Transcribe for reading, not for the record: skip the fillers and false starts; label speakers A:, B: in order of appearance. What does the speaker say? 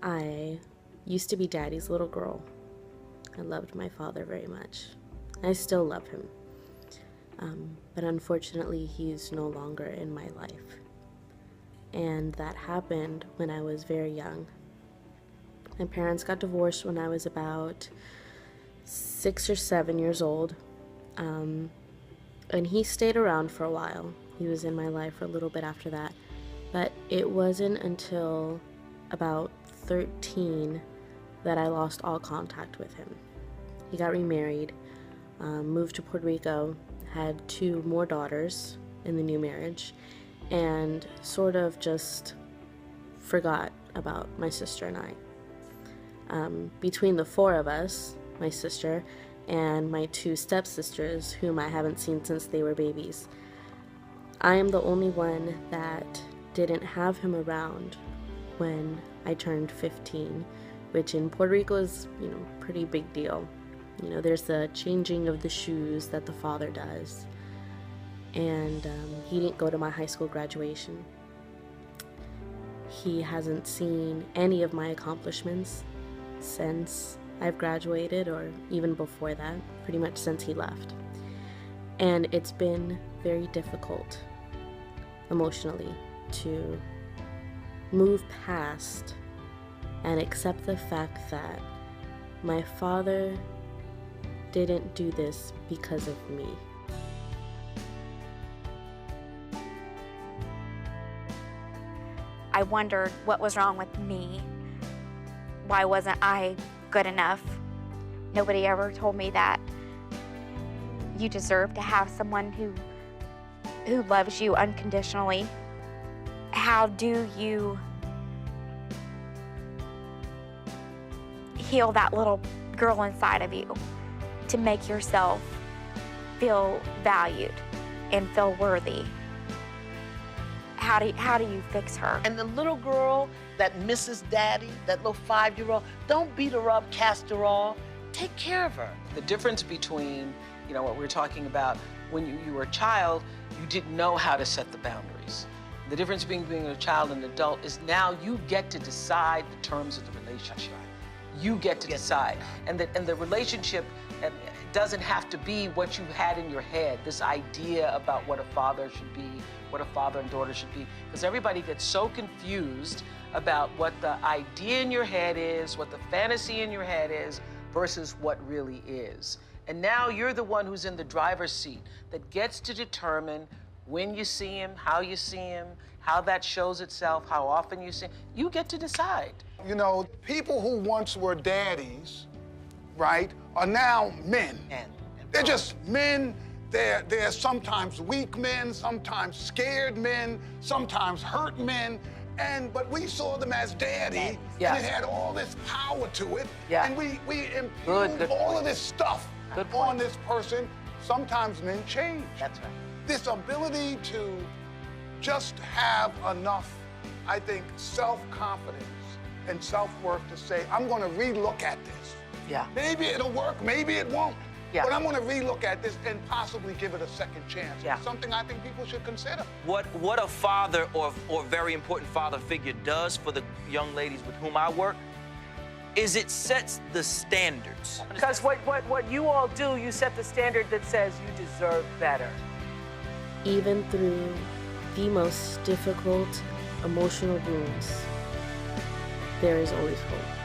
A: I used to be Daddy's little girl. I loved my father very much. I still love him. But unfortunately, he's no longer in my life. And that happened when I was very young. My parents got divorced when I was about 6 or 7 years old. And he stayed around for a while. He was in my life for a little bit after that. But it wasn't until about 13 that I lost all contact with him. He got remarried, moved to Puerto Rico, had 2 more daughters in the new marriage, and sort of just forgot about my sister and I. Between the 4 of us, my sister and my 2 stepsisters, whom I haven't seen since they were babies, I am the only one that didn't have him around when I turned 15, which in Puerto Rico is, pretty big deal. There's the changing of the shoes that the father does. And he didn't go to my high school graduation. He hasn't seen any of my accomplishments since I've graduated, or even before that, pretty much since he left. And it's been very difficult emotionally to move past and accept the fact that my father didn't do this because of me.
B: I wondered what was wrong with me. Why wasn't I good enough? Nobody ever told me that you deserve to have someone who loves you unconditionally. How do you heal that little girl inside of you to make yourself feel valued and feel worthy? How do you fix her?
C: And the little girl that misses daddy, that little 5-year-old, don't beat her up, cast her off. Take care of her.
D: The difference between, what we're talking about, when you were a child, you didn't know how to set the boundaries. The difference between being a child and an adult is now you get to decide the terms of the relationship. You get to decide. And the relationship doesn't have to be what you had in your head, this idea about what a father should be, what a father and daughter should be. Because everybody gets so confused about what the idea in your head is, what the fantasy in your head is, versus what really is. And now you're the one who's in the driver's seat that gets to determine when you see him, how you see him, how that shows itself, how often you see him. You get to decide.
E: People who once were daddies, right, are now men. They're just men. They're sometimes weak men, sometimes scared men, sometimes hurt men. But we saw them as daddy, and it had all this power to it. And we impugned all of this stuff on this person. Sometimes men change.
C: That's right.
E: This ability to just have enough, I think, self-confidence and self-worth to say, I'm going to relook at this.
C: Yeah.
E: Maybe it'll work, maybe it won't.
C: Yeah.
E: But I'm going to relook at this and possibly give it a second chance.
C: Yeah.
E: It's something I think people should consider.
F: What a father or very important father figure does for the young ladies with whom I work is it sets the standards.
G: Because what you all do, you set the standard that says you deserve better.
A: Even through the most difficult emotional wounds, there is always hope.